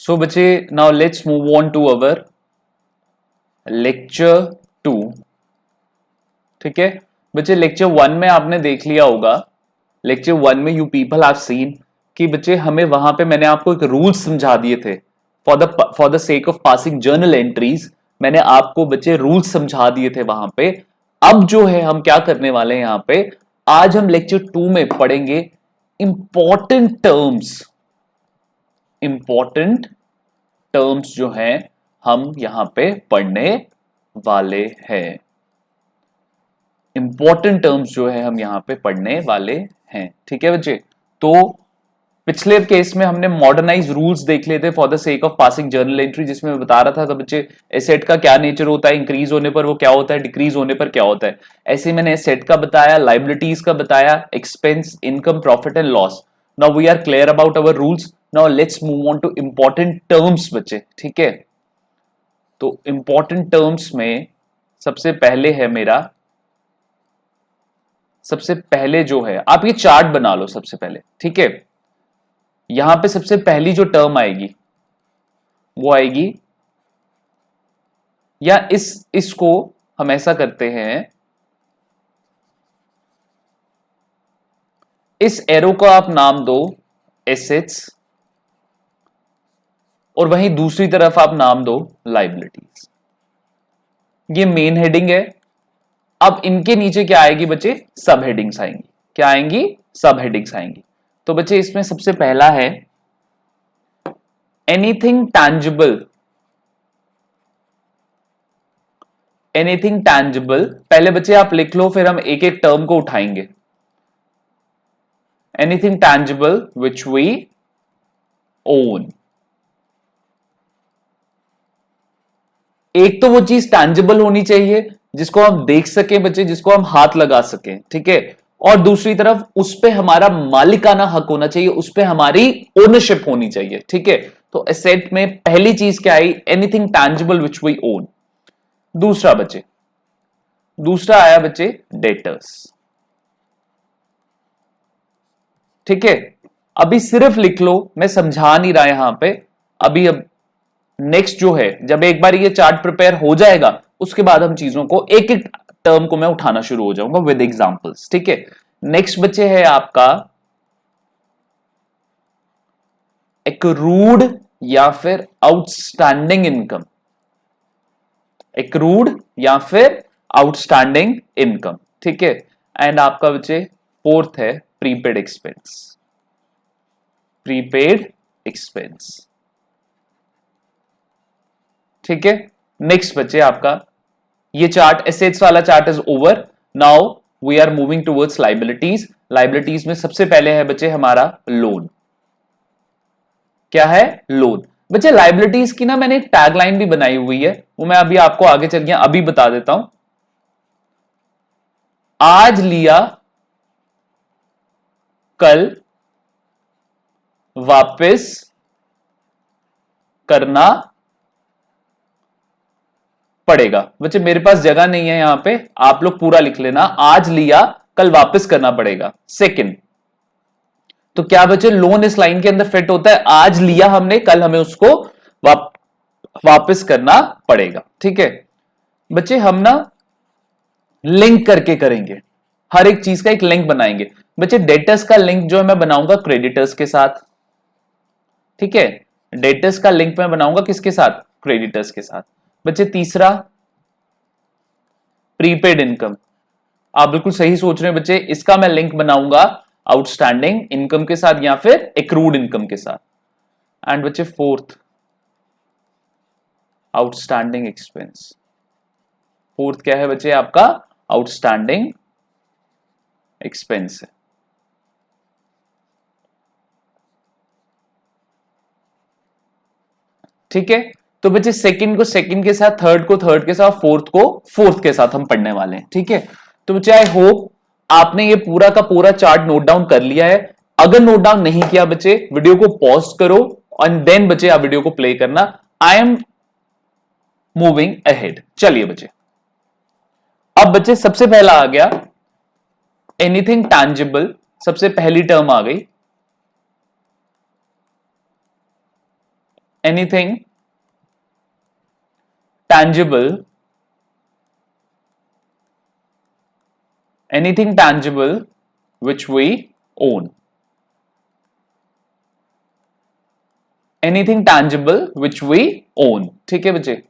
सो बच्चे now let's move on to our lecture 2। ठीक है बच्चे, लेक्चर 1 में आपने देख लिया होगा, लेक्चर 1 में यू पीपल हैव सीन कि बच्चे हमें वहां पे मैंने आपको एक रूल्स समझा दिए थे for the sake of passing journal entries. मैंने आपको बच्चे रूल्स समझा दिए थे वहां पे। अब जो है हम क्या करने वाले हैं यहां पे, आज हम लेक्चर 2 में पढ़ेंगे इंपॉर्टेंट टर्म्स। इंपॉर्टेंट टर्म्स जो हैं हम यहां पे पढ़ने वाले हैं। इंपॉर्टेंट टर्म्स जो है हम यहां पे पढ़ने वाले हैं। ठीक है बच्चे, तो पिछले केस में हमने मॉडर्नाइज रूल्स देख लिए थे for the sake of passing journal entry, जिसमें मैं बता रहा था तो बच्चे एसेट का क्या नेचर होता है, इंक्रीज होने पर वो क्या होता है, डिक्रीज होने पर क्या होता है। ऐसे मैंने एसेट का बताया, लाइबिलिटीज का बताया, expense, income, profit and loss. Now we are clear about our rules. Now let's move on to important terms बच्चे। ठीक है, तो इंपॉर्टेंट टर्म्स में सबसे पहले है मेरा, सबसे पहले जो है आप ये चार्ट बना लो सबसे पहले। ठीक है, यहां पे सबसे पहली जो टर्म आएगी वो आएगी, या इसको हम ऐसा करते हैं, इस एरो को आप नाम दो एसेट्स और वहीं दूसरी तरफ आप नाम दो लाइबिलिटीज। ये मेन हेडिंग है। अब इनके नीचे क्या आएगी बच्चे, सब हेडिंग्स आएंगी। क्या आएंगी, सब हेडिंग्स आएंगी। तो बच्चे इसमें सबसे पहला है एनीथिंग टैंजिबल। एनीथिंग टैंजिबल पहले बच्चे आप लिख लो, फिर हम एक एक टर्म को उठाएंगे। Anything tangible which we own. एक तो वो चीज टैंजिबल होनी चाहिए जिसको हम देख सके बच्चे, जिसको हम हाथ लगा सके। ठीक है, और दूसरी तरफ उस पे हमारा मालिकाना हक होना चाहिए, उस पे हमारी ओनरशिप होनी चाहिए। ठीक है, तो एसेट में पहली चीज क्या आई, anything tangible which we own. दूसरा बच्चे, दूसरा आया बच्चे डेटर्स। ठीक है, अभी सिर्फ लिख लो, मैं समझा नहीं रहा यहां पे अभी। अब नेक्स्ट जो है, जब एक बार ये चार्ट प्रिपेयर हो जाएगा उसके बाद हम चीजों को एक एक टर्म को मैं उठाना शुरू हो जाऊंगा विद एग्जांपल्स। ठीक है, नेक्स्ट बच्चे है आपका एक्रूड या फिर आउटस्टैंडिंग इनकम। एक्रूड या फिर आउटस्टैंडिंग इनकम। ठीक है, एंड आपका बच्चे फोर्थ है प्रीपेड एक्सपेंस। Prepaid expense. ठीक है, नेक्स्ट बच्चे आपका ये चार्ट, एसेट्स वाला chart is over. Now we are moving towards liabilities. Liabilities में सबसे पहले है बच्चे हमारा लोन। क्या है, लोन। बच्चे लाइबिलिटीज की ना मैंने एक टैगलाइन भी बनाई हुई है, वो मैं अभी आपको आगे चल गया अभी बता देता हूं। आज लिया कल वापस करना पड़ेगा। बच्चे मेरे पास जगह नहीं है यहां पे, आप लोग पूरा लिख लेना, आज लिया कल वापस करना पड़ेगा। सेकंड, तो क्या बच्चे लोन इस लाइन के अंदर फिट होता है, आज लिया हमने कल हमें उसको वापस करना पड़ेगा। ठीक है बच्चे, हम ना लिंक करके करेंगे, हर एक चीज का एक लिंक बनाएंगे। बच्चे डेटर्स का लिंक जो है मैं बनाऊंगा क्रेडिटर्स के साथ। ठीक है, डेटर्स का लिंक मैं बनाऊंगा किसके साथ, क्रेडिटर्स के साथ। बच्चे तीसरा प्रीपेड इनकम। आप बिल्कुल सही सोच रहे हैं बच्चे, इसका मैं लिंक बनाऊंगा आउटस्टैंडिंग इनकम के साथ या फिर एक्रूड इनकम के साथ। एंड बच्चे फोर्थ आउटस्टैंडिंग एक्सपेंस। फोर्थ क्या है बच्चे आपका, आउटस्टैंडिंग एक्सपेंस है। ठीक है, तो बच्चे सेकंड को सेकंड के साथ, थर्ड को थर्ड के साथ, फोर्थ को फोर्थ के साथ हम पढ़ने वाले हैं। ठीक है, तो बच्चे आई होप आपने ये पूरा का पूरा चार्ट नोट डाउन कर लिया है। अगर नोट डाउन नहीं किया बच्चे, वीडियो को पॉज करो एंड देन बच्चे आप वीडियो को प्ले करना। I am moving ahead. चलिए बच्चे, अब बच्चे सबसे पहला आ गया एनीथिंग टैंजिबल। सबसे पहली टर्म आ गई anything tangible, anything tangible which we own, anything tangible which we own. ठीक है बच्चे,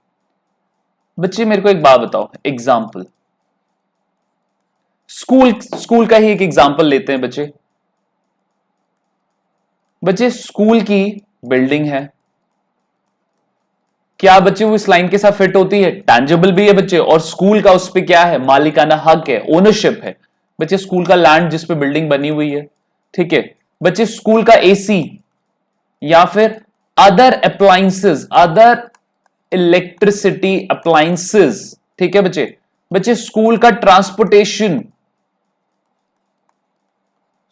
बच्चे मेरे को एक बात बताओ, एग्जाम्पल स्कूल का ही एक एग्जाम्पल लेते हैं बच्चे। बच्चे स्कूल की बिल्डिंग है, क्या बच्चे वो इस लाइन के साथ फिट होती है? टैंजिबल भी है बच्चे, और स्कूल का उस पे क्या है? मालिकाना हक है, ओनरशिप है बच्चे, स्कूल का लैंड जिस पे बिल्डिंग बनी हुई है। ठीक है बच्चे, स्कूल का एसी या फिर other appliances, other electricity appliances. ठीक है बच्चे, बच्चे स्कूल का ट्रांसपोर्टेशन,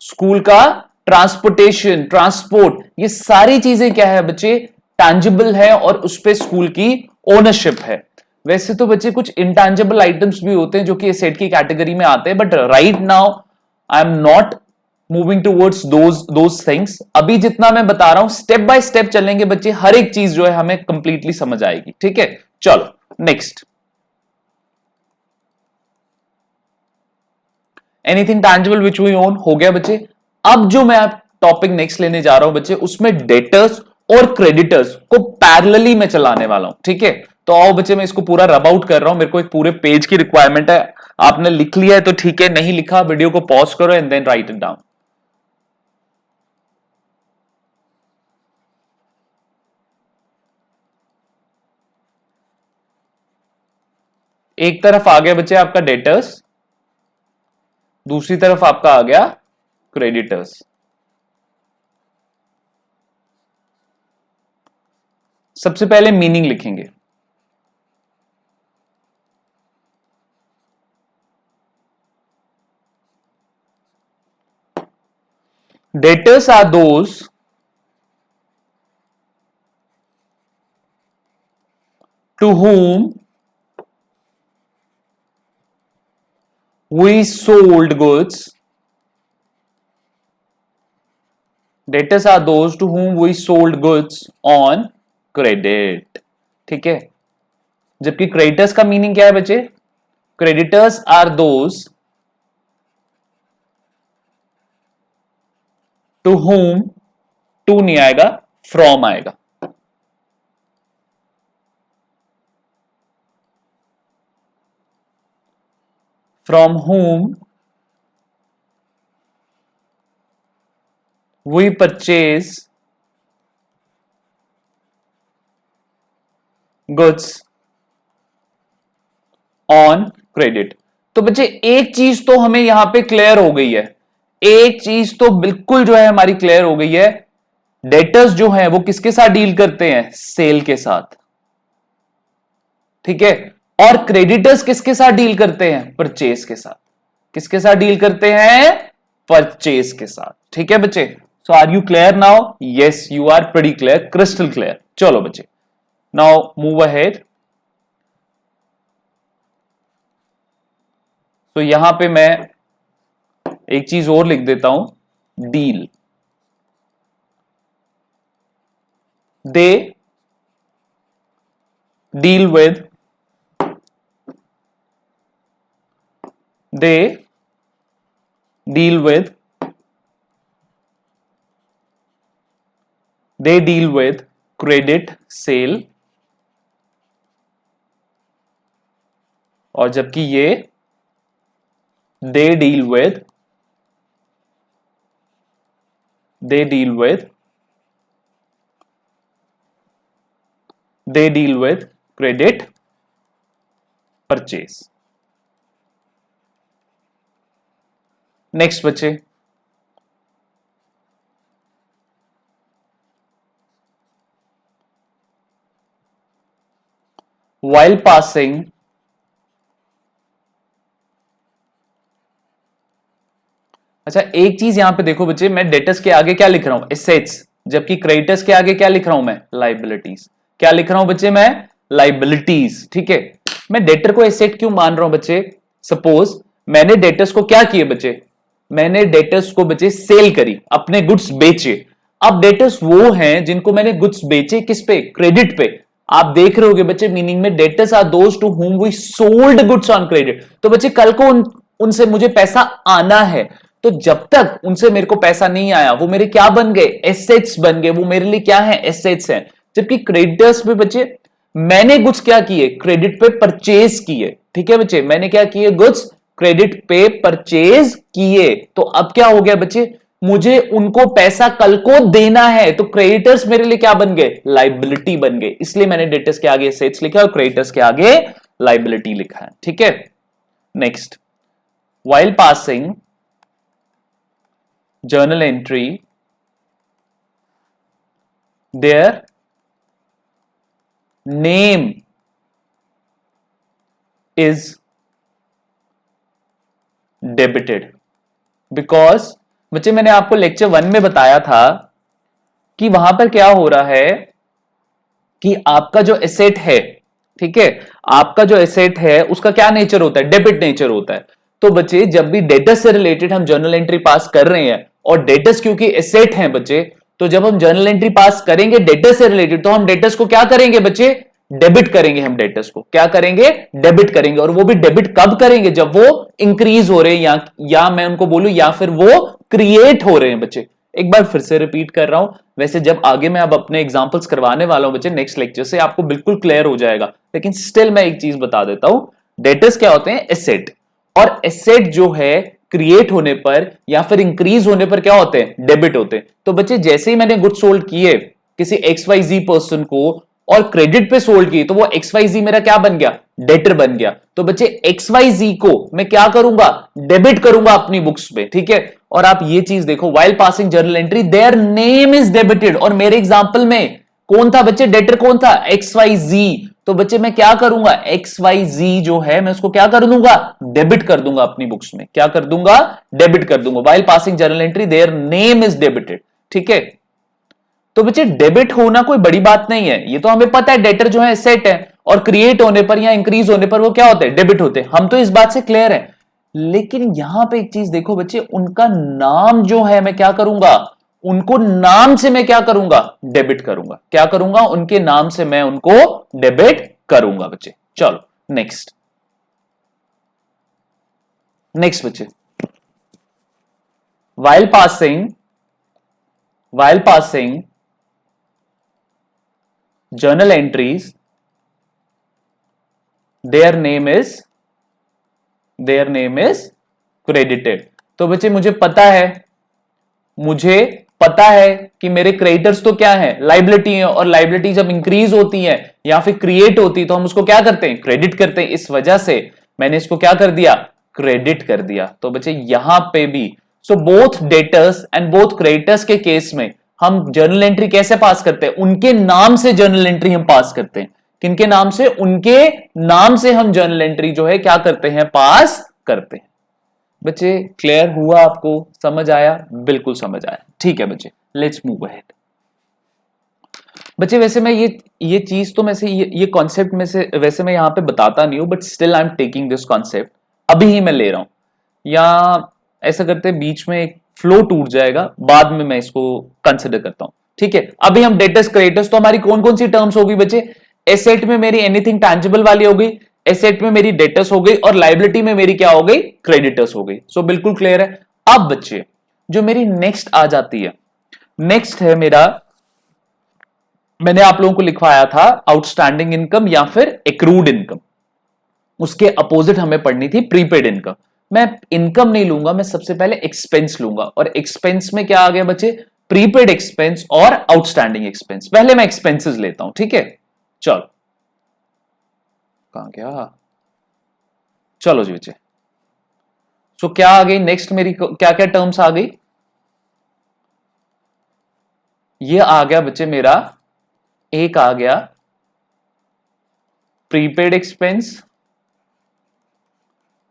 स्कूल का ट्रांसपोर्टेशन, ट्रांसपोर्ट, ये सारी चीजें क्या है बच्चे? टैंजिबल है, और उस पे स्कूल की ओनरशिप है। वैसे तो बच्चे कुछ इंटैंजिबल आइटम्स भी होते हैं जो कि एसेट की कैटेगरी में आते हैं, but right now I am not moving towards those things. अभी जितना मैं बता रहा हूं स्टेप बाय स्टेप चलेंगे बच्चे, हर एक चीज जो है हमें कंप्लीटली समझ आएगी। ठीक है, चलो next, anything tangible which we own हो गया बच्चे। अब जो मैं टॉपिक नेक्स्ट लेने जा रहा हूं बच्चे, उसमें डेटर्स और क्रेडिटर्स को पैरेलली में चलाने वाला हूं। ठीक है, तो आओ बच्चे मैं इसको पूरा रब आउट कर रहा हूं, मेरे को एक पूरे पेज की रिक्वायरमेंट है। आपने लिख लिया है तो ठीक है, नहीं लिखा वीडियो को पॉज करो and then write it down. एक तरफ आ गया बच्चे आपका डेटर्स, दूसरी तरफ आपका आ गया क्रेडिटर्स। सबसे पहले मीनिंग लिखेंगे। Debtors are those to whom we sold goods. Debtors are those to whom we sold goods on credit. ठीक है, जबकि क्रेडिटर्स का मीनिंग क्या है बच्चे? Creditors are those to whom, to नहीं आएगा, फ्रॉम आएगा। From whom we purchase goods on credit। तो बच्चे एक चीज तो हमें यहां पे क्लियर हो गई है, एक चीज तो बिल्कुल जो है हमारी क्लियर हो गई है, डेटर्स जो है वो किसके साथ डील करते हैं? सेल के साथ। ठीक है, और क्रेडिटर्स किसके साथ डील करते हैं? परचेज के साथ। किसके साथ डील करते हैं? परचेज के साथ। ठीक है बच्चे, so are you clear now? Yes you are pretty clear, crystal clear. चलो बच्चे, नाउ मूव अहेड। तो यहां पे मैं एक चीज और लिख देता हूं, deal. They deal with, they deal with credit sale, और जबकि ये they deal with credit purchase। Next बच्चे, while passing अच्छा एक चीज यहां पे देखो बच्चे, मैं डेटर्स के आगे क्या लिख रहा हूं? एसेट्स, जबकि क्रेडिटर्स के आगे क्या लिख रहा हूं मैं? लाइबिलिटीज। क्या लिख रहा हूं बच्चे मैं? लाइबिलिटीज। ठीक है, मैं डेटर को एसेट क्यों मान रहा हूं बच्चे? सपोज मैंने डेटर्स को क्या किए बच्चे? मैंने डेटर्स को बच्चे सेल करी, अपने गुड्स बेचे, अब डेटर्स वो हैं जिनको मैंने गुड्स बेचे किस पे, क्रेडिट पे। आप देख रहे होगे बच्चे मीनिंग में debtors are those to whom we sold goods on credit. तो बच्चे कल को उनसे मुझे पैसा आना है, तो जब तक उनसे मेरे को पैसा नहीं आया वो मेरे क्या बन गए, एसेट्स बन गए, वो मेरे लिए क्या है, एसेट्स हैं। जबकि क्रेडिटर्स पे बच्चे मैंने गुड्स क्या किए, क्रेडिट पे परचेज किए। ठीक है बच्चे, मैंने क्या किए, गुड्स क्रेडिट पे परचेज किए। तो अब क्या हो गया बच्चे, मुझे उनको पैसा कल को देना है, तो क्रेडिटर्स मेरे लिए क्या बन गए, लाइबिलिटी बन गए। इसलिए मैंने डेटर्स के आगे एसेट्स लिखा और क्रेडिटर्स के आगे लाइबिलिटी लिखा है। ठीक है, next, while passing journal entry their name is debited because बच्चे मैंने आपको लेक्चर 1 में बताया था कि वहां पर क्या हो रहा है कि आपका जो एसेट है, ठीक है, आपका जो एसेट है उसका क्या नेचर होता है, डेबिट नेचर होता है। तो बच्चे जब भी डेटर्स से रिलेटेड हम जर्नल एंट्री पास कर रहे हैं, और डेटर्स क्योंकि एसेट हैं बच्चे, तो जब हम जर्नल एंट्री पास करेंगे डेटर्स से रिलेटेड, तो हम डेटर्स को क्या करेंगे बच्चे, डेबिट करेंगे। हम डेटर्स को क्या करेंगे, डेबिट करेंगे। और वो भी डेबिट कब करेंगे, जब वो इंक्रीज हो रहे हैं या मैं उनको बोलूं या फिर वो क्रिएट हो रहे हैं बच्चे। एक बार फिर से रिपीट कर रहा हूं, वैसे जब आगे मैं अब अपने एग्जांपल्स करवाने वाला हूं बच्चे नेक्स्ट लेक्चर से, आपको बिल्कुल क्लियर हो जाएगा, लेकिन स्टिल मैं एक चीज बता देता हूं, डेटर्स क्या होते हैं, एसेट। और एसेट जो है क्रिएट होने पर या फिर इंक्रीज होने पर क्या होते हैं, डेबिट होते हैं। तो बच्चे जैसे ही मैंने गुड्स सोल्ड किए किसी XYZ पर्सन को और क्रेडिट पे सोल्ड किए, तो वो XYZ मेरा क्या बन गया, डेटर बन गया। तो बच्चे XYZ को मैं क्या करूंगा, डेबिट करूंगा अपनी बुक्स पे। ठीक है, और आप ये चीज देखो, while passing journal entry their name is debited, और मेरे एग्जांपल में कौन था बच्चे, डेटर कौन था, XYZ। तो बच्चे मैं क्या करूंगा, XYZ जो है मैं उसको क्या कर दूंगा, डेबिट कर दूंगा अपनी बुक्स में, क्या कर दूंगा, डेबिट कर दूंगा। While passing journal entry their name is debited. ठीक है, तो बच्चे डेबिट होना कोई बड़ी बात नहीं है, ये तो हमें पता है, डेटर जो है एसेट है, और क्रिएट होने पर या इंक्रीज होने पर वो क्या होते हैं, डेबिट होते हैं, हम तो इस बात से क्लियर है। लेकिन यहां पे एक चीज देखो बच्चे, उनका नाम जो है मैं क्या करूंगा, उनको नाम से मैं क्या करूंगा, डेबिट करूंगा। क्या करूंगा, उनके नाम से मैं उनको डेबिट करूंगा बच्चे। चलो नेक्स्ट, नेक्स्ट बच्चे, while passing journal entries their name is credited। तो बच्चे मुझे पता है कि मेरे क्रेडिटर्स तो क्या है, लाइबिलिटी है, और लाइबिलिटी जब इंक्रीज होती है या फिर क्रिएट होती है तो हम उसको क्या करते हैं, क्रेडिट करते हैं। इस वजह से मैंने इसको क्या कर दिया, क्रेडिट कर दिया। तो बच्चे यहां पे भी so both debtors and both creditors के केस में हम जर्नल एंट्री कैसे पास करते हैं, उनके नाम से जर्नल एंट्री हम पास करते हैं। किनके नाम से, उनके नाम से हम जर्नल एंट्री जो है क्या करते हैं, पास करते हैं। बच्चे क्लियर हुआ, आपको समझ आया, बिल्कुल समझ आया। ठीक है बच्चे, लेट्स मूव अहेड। बच्चे वैसे मैं ये चीज तो मैं से ये कॉन्सेप्ट में से वैसे मैं यहां पे बताता नहीं हूं, but still I am taking this concept, अभी ही मैं ले रहा हूं, या ऐसा करते बीच में एक फ्लो टूट जाएगा, बाद में मैं इसको कंसिडर करता हूं। ठीक है, अभी हम डेटर्स क्रेडिटर्स, तो हमारी कौन कौन सी टर्म्स होगी बच्चे, एसेट में मेरी एनीथिंग टैंजिबल वाली हो गई, एसेट में मेरी डेटर्स हो गई, और लाइबिलिटी में मेरी क्या हो गई, क्रेडिटर्स हो गई। सो बिल्कुल क्लियर है। अब बच्चे जो मेरी नेक्स्ट आ जाती है, नेक्स्ट है मेरा, मैंने आप लोगों को लिखवाया था आउटस्टैंडिंग इनकम या फिर एक्रूड इनकम, उसके अपोजिट हमें पढ़नी थी प्रीपेड इनकम। मैं इनकम नहीं लूंगा, मैं सबसे पहले एक्सपेंस लूंगा, और एक्सपेंस में क्या आ गया बच्चे, प्रीपेड एक्सपेंस और आउटस्टैंडिंग एक्सपेंस। पहले मैं एक्सपेंसेस लेता हूं, ठीक है, चलो कहां गया, चलो जी बच्चे। सो क्या आ गई नेक्स्ट मेरी, क्या क्या टर्म्स आ गई, ये आ गया बच्चे मेरा, एक आ गया प्रीपेड एक्सपेंस,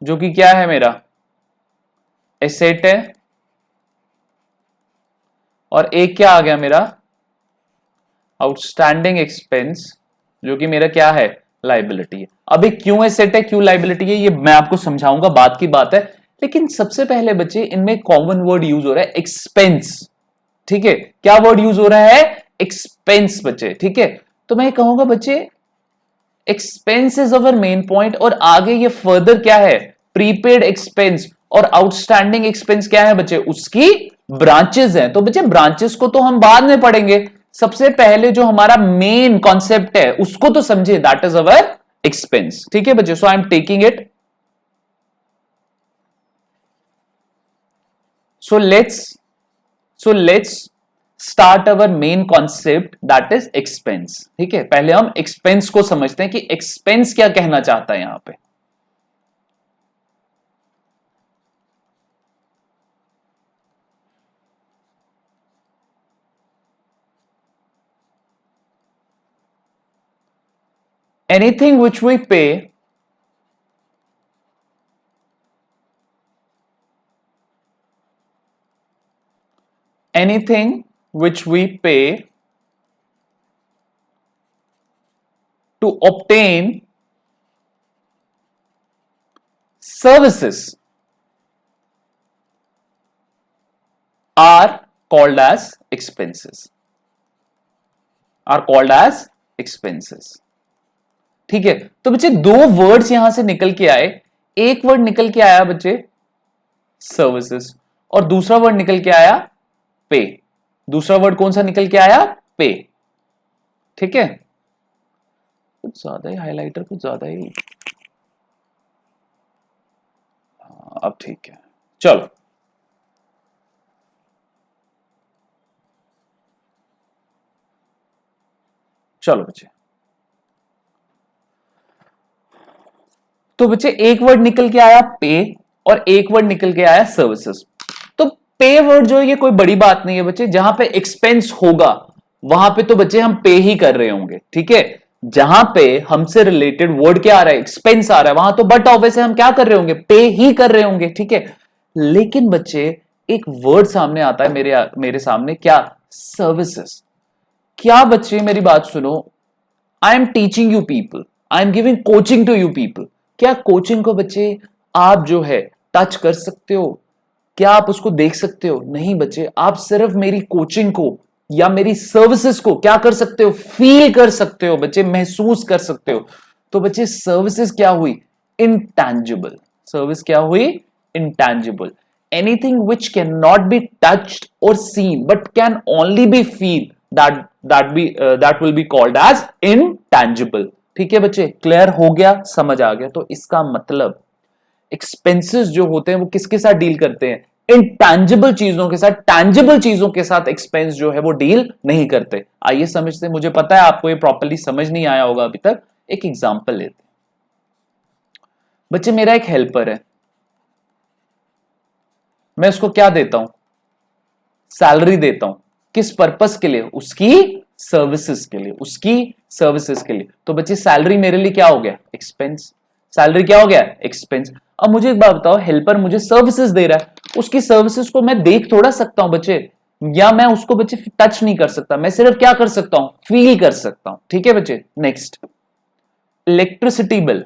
जो कि क्या है मेरा, एसेट है, और एक क्या आ गया मेरा, आउटस्टैंडिंग एक्सपेंस, जो कि मेरा क्या है, लाइबिलिटी है। अभी क्यों एसेट है, क्यों लाइबिलिटी है, ये मैं आपको समझाऊंगा, बात की बात है। लेकिन सबसे पहले बच्चे इनमें कॉमन वर्ड यूज हो रहा है एक्सपेंस। ठीक है, क्या वर्ड यूज हो रहा है? एक्सपेंस बच्चे, ठीक है। तो मैं कहूंगा बच्चे expense is our main point, और आगे ये फर्दर क्या है? प्रीपेड एक्सपेंस और आउटस्टैंडिंग एक्सपेंस क्या है बच्चे? उसकी ब्रांचेस हैं। तो बच्चे ब्रांचेस को तो हम बाद में पढ़ेंगे, सबसे पहले जो हमारा मेन कॉन्सेप्ट है उसको तो समझिए, दैट इज अवर एक्सपेंस, ठीक है बच्चे। So I am taking it, so let's start our main concept, that is expense, ठीक है। पहले हम एक्सपेंस को समझते हैं कि एक्सपेंस क्या कहना चाहता है यहां पे। Anything which we pay anything which we pay to obtain services are called as expenses, are called as expenses, ठीक है। तो बच्चे दो वर्ड्स यहां से निकल के आए, एक वर्ड निकल के आया बच्चे सर्विसेज, और दूसरा वर्ड निकल के आया पे। दूसरा वर्ड कौन सा निकल के आया? पे, ठीक है। कुछ ज्यादा ही हाइलाइटर, कुछ ज्यादा ही, अब ठीक है, चलो। चलो बच्चे, तो बच्चे एक वर्ड निकल के आया पे और एक वर्ड निकल के आया सर्विसेज। तो पे वर्ड जो है ये कोई बड़ी बात नहीं है बच्चे, जहां पे एक्सपेंस होगा वहां पे तो बच्चे हम पे ही कर रहे होंगे, ठीक है। जहां पे हमसे रिलेटेड वर्ड क्या आ रहा है? एक्सपेंस आ रहा है, वहां तो बट ऑब्वियसली हम क्या कर रहे होंगे? पे ही कर रहे होंगे, ठीक है। लेकिन बच्चे एक वर्ड सामने आता है मेरे सामने, क्या? सर्विसेज। क्या बच्चे मेरी बात सुनो, I am teaching you people, I am giving coaching to you people. क्या कोचिंग को बच्चे आप जो है टच कर सकते हो? क्या आप उसको देख सकते हो? नहीं बच्चे, आप सिर्फ मेरी कोचिंग को या मेरी सर्विसेज को क्या कर सकते हो? फील कर सकते हो बच्चे, महसूस कर सकते हो। तो बच्चे सर्विसेज क्या हुई? इंटैंजिबल। सर्विस क्या हुई? Intangible. Anything which can not be touched और seen but can only be feel, that will be called as intangible, ठीक है बच्चे। क्लियर हो गया? समझ आ गया? तो इसका मतलब एक्सपेंसेस जो होते हैं वो किसके साथ डील करते हैं? इनटैंजिबल चीजों के साथ। टैंजिबल चीजों के साथ एक्सपेंस जो है वो डील नहीं करते। आइए समझते हैं। मुझे पता है आपको ये प्रॉपर्ली समझ नहीं आया होगा अभी तक। एक एग्जांपल लेते हैं बच्चे। मेरा एक हेल्पर है, मैं उसको क्या देता हूं? सैलरी देता हूं। किस पर्पस के लिए? उसकी सर्विसेज के लिए, उसकी सर्विसेज के लिए। तो बच्चे सैलरी मेरे लिए क्या हो गया? एक्सपेंस। सैलरी क्या हो गया? एक्सपेंस। अब मुझे एक बात बताओ, हेल्पर मुझे सर्विसेज दे रहा है, उसकी सर्विसेज को मैं देख थोड़ा सकता हूं बच्चे, या मैं उसको बच्चे टच नहीं कर सकता, मैं सिर्फ क्या कर सकता हूं? फील कर सकता हूं, ठीक है बच्चे। Next, electricity bill.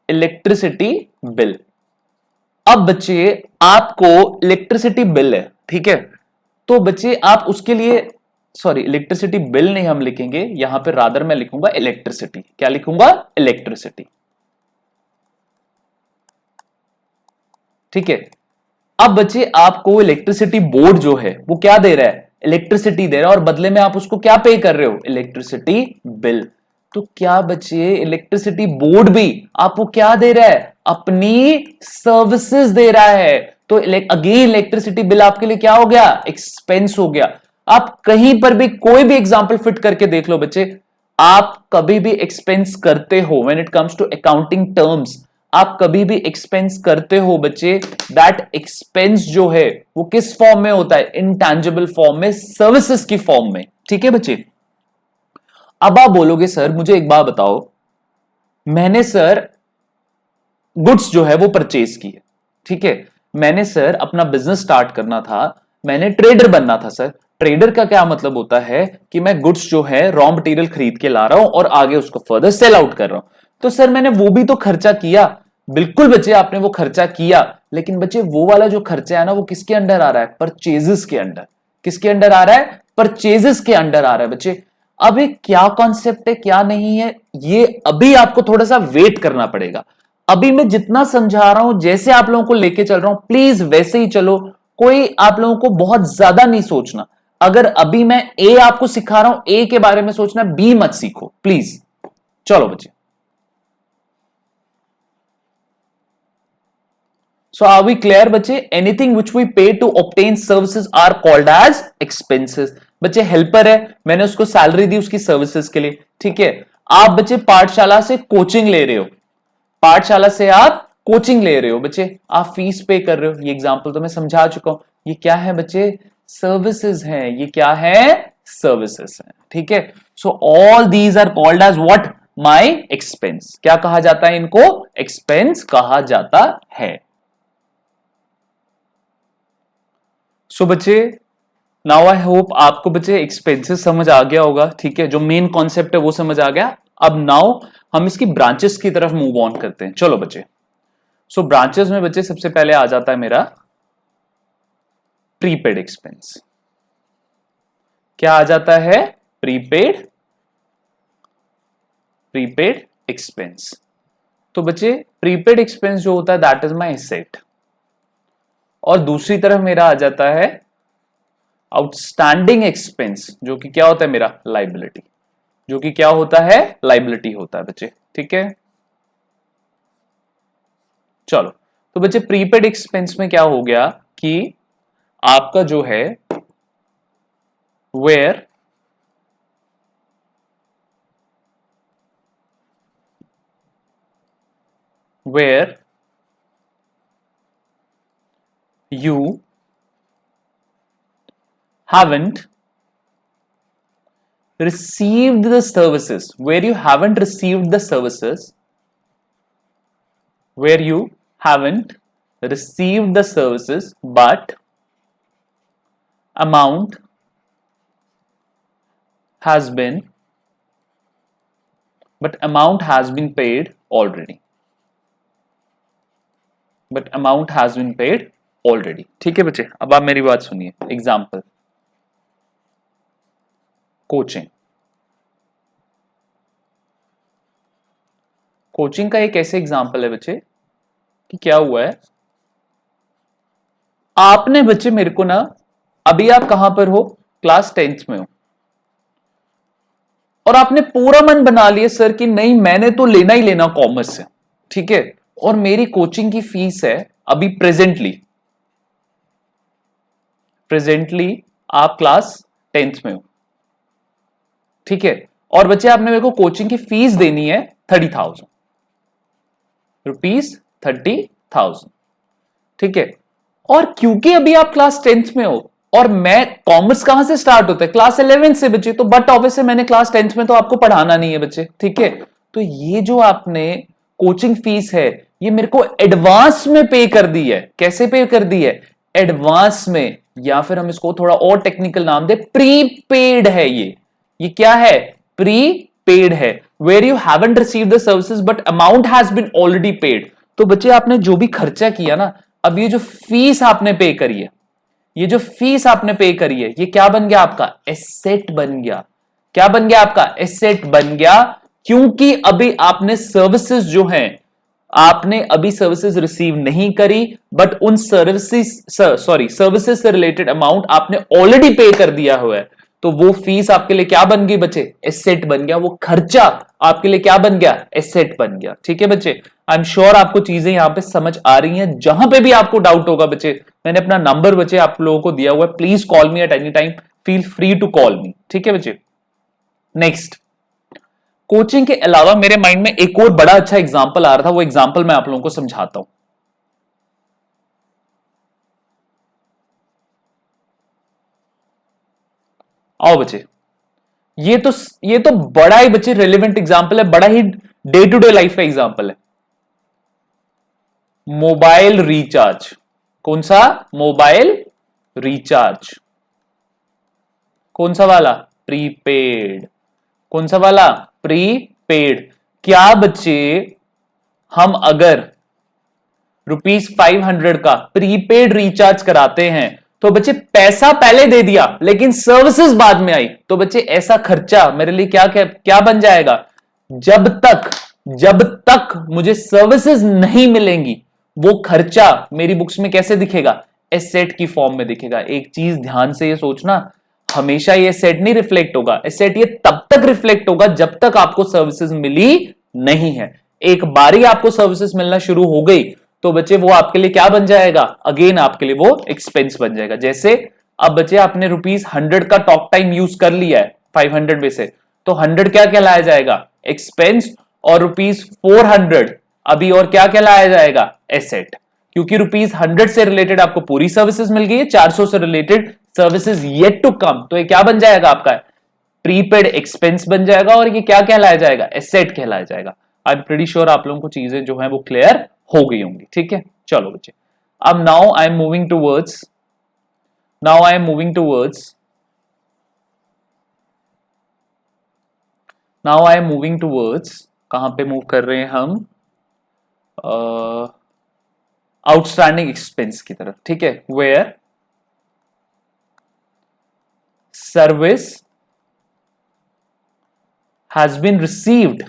Electricity bill. अब बच्चे आपको इलेक्ट्रिसिटी बिल है, ठीक है। तो बच्चे आप उसके लिए, सॉरी इलेक्ट्रिसिटी बिल नहीं हम लिखेंगे यहां पे, रादर मैं लिखूंगा इलेक्ट्रिसिटी। क्या लिखूंगा? इलेक्ट्रिसिटी, ठीक है। अब बच्चे आपको इलेक्ट्रिसिटी बोर्ड जो है वो क्या दे रहा है? इलेक्ट्रिसिटी दे रहा है, और बदले में आप उसको क्या पे कर रहे हो? Electricity bill. तो क्या बच्चे इलेक्ट्रिसिटी बोर्ड भी आपको क्या दे रहा है? अपनी सर्विसेज दे रहा है। तो अगेन इलेक्ट्रिसिटी बिल आपके लिए क्या हो गया? एक्सपेंस हो गया। आप कहीं पर भी कोई भी एग्जांपल फिट करके देख लो बच्चे, आप कभी भी एक्सपेंस करते हो when it comes to accounting terms, आप कभी भी एक्सपेंस करते हो बच्चे, दैट एक्सपेंस जो है वो किस फॉर्म में होता है? इनटैंजिबल फॉर्म में, सर्विसेज की फॉर्म में, ठीक है बच्चे। अब आप बोलोगे सर मुझे एक बात बताओ, मैंने सर गुड्स जो है वो परचेज की है, ठीक है। मैंने सर अपना बिजनेस स्टार्ट करना था, मैंने ट्रेडर बनना था सर। ट्रेडर का क्या मतलब होता है कि मैं गुड्स जो है रॉ मटेरियल खरीद के ला रहा हूं और आगे उसको फर्दर सेल आउट कर रहा हूं। तो सर मैंने वो भी तो खर्चा किया। बिल्कुल बच्चे आपने वो खर्चा किया, लेकिन बच्चे वो वाला जो खर्चा है ना वो किसके अंडर आ रहा है? परचेजेस के अंडर। किसके अंडर आ रहा है? परचेजेस के अंडर आ रहा है बच्चे। अब ये क्या कॉन्सेप्ट है क्या नहीं है, ये अभी आपको थोड़ा सा वेट करना पड़ेगा। अभी मैं जितना समझा रहा हूं, जैसे आप लोगों को लेके चल रहा हूं, प्लीज वैसे ही चलो। कोई आप लोगों को बहुत ज्यादा नहीं सोचना। अगर अभी मैं ए आपको सिखा रहा हूं, ए के बारे में सोचना, बी मत सीखो प्लीज। चलो बच्चे, so are we clear बच्चे? anything which we pay to obtain services are called as expenses। बच्चे हेल्पर है, मैंने उसको सैलरी दी उसकी सर्विसेज के लिए, ठीक है। आप बच्चे पाठशाला से कोचिंग ले रहे हो, पाठशाला से आप कोचिंग ले रहे हो बच्चे, आप फीस पे कर रहे हो। ये एग्जांपल तो मैं समझा चुका हूं। ये क्या है बच्चे? सर्विसेज हैं। ये क्या है? सर्विसेज हैं, ठीक है। So all these are called as what? My expense. क्या कहा जाता है इनको? एक्सपेंस कहा जाता है। सो बच्चे, नाउ आई होप आपको बच्चे एक्सपेंसेस समझ आ गया होगा, ठीक है। जो मेन कॉन्सेप्ट है वो समझ आ गया। अब नाउ हम इसकी ब्रांचेस की तरफ मूव ऑन करते हैं। चलो बच्चे, सो ब्रांचेस में बच्चे सबसे पहले आ जाता है मेरा प्रीपेड एक्सपेंस। क्या आ जाता है? Prepaid expense. तो बच्चे प्रीपेड एक्सपेंस जो होता है दैट इज माय एसेट, और दूसरी तरफ मेरा आ जाता है आउटस्टैंडिंग एक्सपेंस, जो कि क्या होता है मेरा? लाइबिलिटी। जो कि क्या होता है? लाइबिलिटी होता है बच्चे, ठीक है। चलो, तो बच्चे प्रीपेड एक्सपेंस में क्या हो गया कि आपका जो है where you haven't received the services, where you haven't received the services, where you haven't received the services, but amount has been paid already, ठीक है बच्चे। अब आप मेरी बात सुनिए। एग्जाम्पल, कोचिंग का एक ऐसे एग्जाम्पल है बच्चे कि क्या हुआ है, आपने बच्चे मेरे को ना, अभी आप कहां पर हो? क्लास 10th में हो, और आपने पूरा मन बना लिया सर कि नहीं मैंने तो लेना ही लेना कॉमर्स है, ठीक है, और मेरी कोचिंग की फीस है अभी प्रेजेंटली आप क्लास 10th में हो, ठीक है, और बच्चे आपने मेरे को कोचिंग की फीस देनी है 30,000 रुपीज, 30,000, ठीक है। और क्योंकि अभी आप क्लास 10th में हो, और मैं कॉमर्स कहां से स्टार्ट होता है? क्लास 11 से बच्चे, तो बट ऑब्वियसली मैंने क्लास 10th में तो आपको पढ़ाना नहीं है बच्चे, ठीक है। तो ये जो आपने कोचिंग फीस है ये मेरे को एडवांस में पे कर दी है। कैसे पे कर दी है? एडवांस में, या फिर हम इसको थोड़ा और टेक्निकल नाम दे, प्रीपेड है ये क्या है? प्रीपेड है। Where you haven't received the services but amount has been already paid. तो बच्चे आपने जो भी खर्चा किया ना, अब ये जो फीस आपने पे करी है, ये क्या बन गया आपका? एसेट बन गया। क्या बन गया आपका? एसेट बन गया, क्योंकि अभी आपने सर्विसेज जो हैं, आपने अभी सर्विसेज रिसीव नहीं करी, बट उन सर्विसेज से रिलेटेड अमाउंट आपने ऑलरेडी पे कर दिया हुआ है। तो वो फीस आपके लिए क्या बन गई बच्चे? एसेट बन गया। वो खर्चा आपके लिए क्या बन गया? एसेट बन गया, ठीक है बच्चे। आई एम श्योर आपको चीजें यहां पे समझ आ रही हैं। जहां पे भी आपको डाउट होगा बच्चे, मैंने अपना नंबर बच्चे आप लोगों को दिया हुआ है, please call me at any time, feel free to call me, ठीक है बच्चे। नेक्स्ट, कोचिंग के अलावा मेरे माइंड में एक और बड़ा अच्छा एग्जाम्पल आ रहा था, वो एग्जाम्पल मैं आप लोगों को समझाता हूं। आओ बच्चे, ये तो बड़ा ही बच्चे रेलिवेंट एग्जाम्पल है, बड़ा ही डे टू डे लाइफ का एग्जाम्पल है। Mobile recharge. कौन सा? Mobile recharge. कौन सा वाला? प्रीपेड। कौन सा वाला? प्रीपेड। क्या बच्चे हम अगर ₹500 का प्रीपेड रिचार्ज कराते हैं तो बच्चे पैसा पहले दे दिया लेकिन सर्विसेज बाद में आई, तो बच्चे ऐसा खर्चा मेरे लिए क्या क्या, क्या बन जाएगा, जब तक मुझे सर्विसेज नहीं मिलेंगी वो खर्चा मेरी बुक्स में कैसे दिखेगा, एसेट की फॉर्म में दिखेगा। एक चीज ध्यान से ये सोचना, हमेशा ये एसेट नहीं रिफ्लेक्ट होगा, एसेट ये तब तक रिफ्लेक्ट होगा जब तक आपको सर्विसेज मिली नहीं है। एक बारी आपको सर्विसेज मिलना शुरू हो गई तो बच्चे वो आपके लिए क्या बन जाएगा, अगेन आपके लिए वो एक्सपेंस बन जाएगा। जैसे अब बच्चे आपने ₹100 का टॉक टाइम यूज कर लिया है 500 में से, तो 100 क्या कहलाया जाएगा, एक्सपेंस, और ₹400 अभी और क्या कहलाया जाएगा, एसेट। क्योंकि ₹100 से रिलेटेड आपको पूरी सर्विसेज मिल गई है, 400 से related services yet to come, तो ये क्या बन जाएगा आपका, प्रीपेड एक्सपेंस बन जाएगा, और ये क्या कहलाया जाएगा, एसेट कहलाया जाएगा। आई एम प्रीटी श्योर आप लोगों को चीजें जो है वो क्लियर हो गई होंगी। ठीक है, चलो बच्चे, अब now I am moving towards कहां पे मूव कर रहे हैं हम, आउटस्टैंडिंग एक्सपेंस की तरफ। ठीक है, where service has been received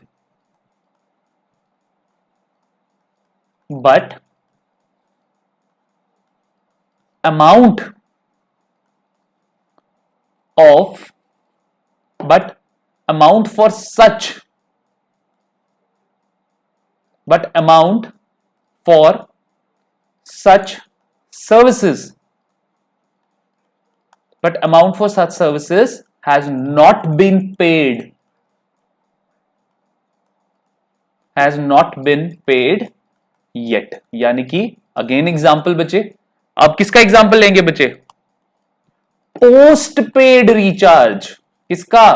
but amount for such services has not been paid yet। यानी कि अगेन एग्जाम्पल बच्चे, अब किसका एग्जाम्पल लेंगे बच्चे, पोस्ट पेड रिचार्ज। किसका,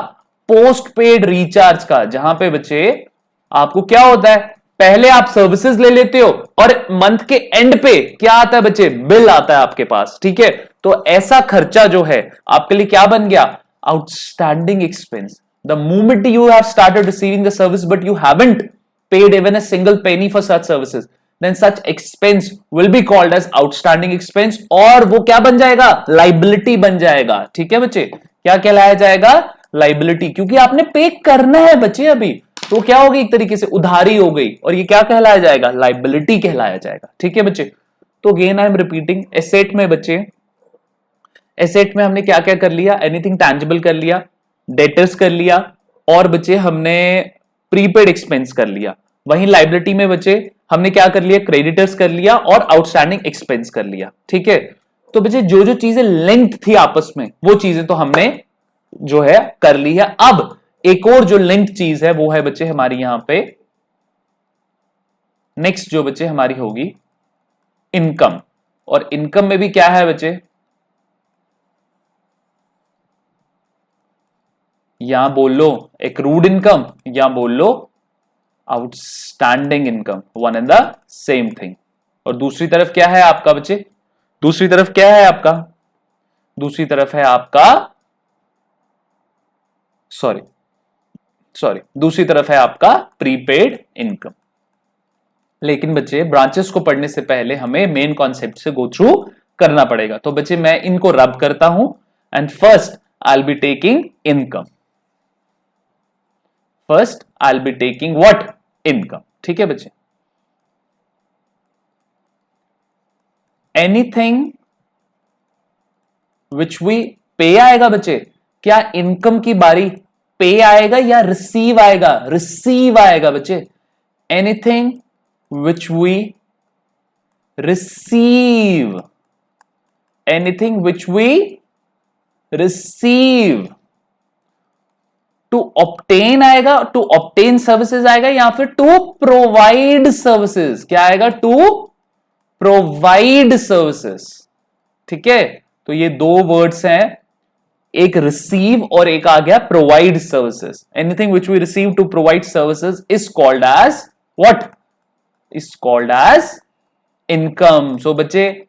पोस्ट पेड रिचार्ज का, जहां पे बच्चे आपको क्या होता है, पहले आप सर्विसेज ले लेते हो और मंथ के एंड पे क्या आता है बच्चे, बिल आता है आपके पास। ठीक है, तो ऐसा खर्चा जो है आपके लिए क्या बन गया, outstanding expense. The moment you have started receiving the service but you haven't paid even a single penny for such services, then such expense will be called as outstanding expense, और वो क्या बन जाएगा, liability बन जाएगा। ठीक है बच्चे, क्या कहलाया जाएगा, liability, क्योंकि आपने पे करना है बच्चे अभी, तो क्या होगी, एक तरीके से उधारी हो गई, और ये क्या कहलाया जाएगा, liability कहलाया जाएगा। ठीक है बच्चे, तो again I am repeating, asset में बच्चे, एसेट में हमने क्या क्या कर लिया, एनीथिंग टैंजिबल कर लिया, डेटर्स कर लिया, और बच्चे हमने प्रीपेड एक्सपेंस कर लिया। वहीं लाइबिलिटी में बच्चे हमने क्या कर लिया, क्रेडिटर्स कर लिया और आउटस्टैंडिंग एक्सपेंस कर लिया। ठीक है, तो बच्चे जो जो चीजें लिंक्ड थी आपस में वो चीजें तो हमने जो है कर ली है। अब एक और जो लिंक्ड चीज है वो है बच्चे हमारी यहां पे नेक्स्ट जो बच्चे हमारी होगी इनकम, और इनकम में भी क्या है बच्चे, यहां बोल लो एक्रूड इनकम या बोल लो outstanding income, one and the same thing. और दूसरी तरफ क्या है आपका बच्चे, दूसरी तरफ क्या है आपका, दूसरी तरफ है आपका दूसरी तरफ है आपका प्रीपेड इनकम। लेकिन बच्चे ब्रांचेस को पढ़ने से पहले हमें मेन कॉन्सेप्ट से गो थ्रू करना पड़ेगा। तो बच्चे मैं इनको रब करता हूं, and first I will be taking income, first I will be taking what, income. ठीक है बच्चे, एनीथिंग विच वी पे आएगा बच्चे, क्या इनकम की बारी पे आएगा या रिसीव आएगा, रिसीव आएगा बच्चे। Anything which we receive, anything which we receive, to obtain आएगा, टू ऑब्टेन सर्विसेज आएगा, या फिर टू प्रोवाइड सर्विसेज, क्या आएगा, टू प्रोवाइड सर्विसेज। ठीक है, तो ये दो वर्ड्स हैं, एक रिसीव और एक आ गया provide services. Anything which we receive to provide services is called as what, is called as income. So बच्चे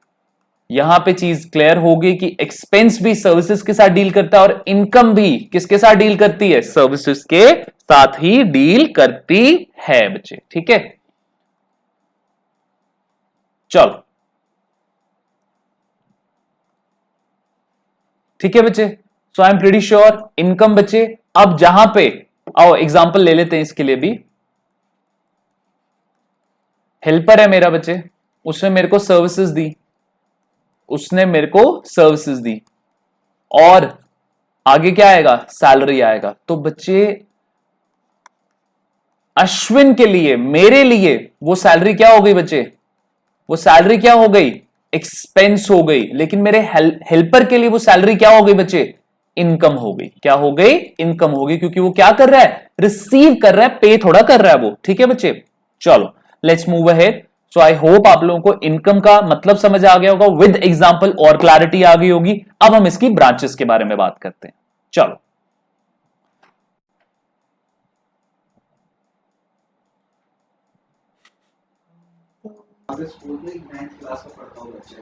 यहां पे चीज क्लियर होगी कि एक्सपेंस भी सर्विसेज के साथ डील करता है और इनकम भी किसके साथ डील करती है, सर्विसेज के साथ ही डील करती है बच्चे। ठीक है, चलो ठीक है बच्चे, so I am pretty sure income बच्चे। अब जहां पे आओ एग्जांपल ले लेते हैं इसके लिए भी। हेल्पर है मेरा बच्चे, उसने मेरे को सर्विसेज दी, उसने मेरे को सर्विसेज दी, और आगे क्या आएगा, सैलरी आएगा। तो बच्चे अश्विन के लिए, मेरे लिए वो सैलरी क्या हो गई बच्चे, वो सैलरी क्या हो गई, एक्सपेंस हो गई। लेकिन मेरे हेल्पर के लिए वो सैलरी क्या हो गई बच्चे, इनकम हो गई। क्या हो गई, इनकम हो गई, क्योंकि वो क्या कर रहा है, रिसीव कर रहा है, पे थोड़ा कर रहा है वो। ठीक है बच्चे, चलो let's move ahead. So I hope आप लोगों को इनकम का मतलब समझ आ गया होगा, विद एग्जांपल और क्लैरिटी आ गई होगी। अब हम इसकी ब्रांचेस के बारे में बात करते हैं। चलो स्कूल में 9th क्लास का पढ़ता हूँ बच्चा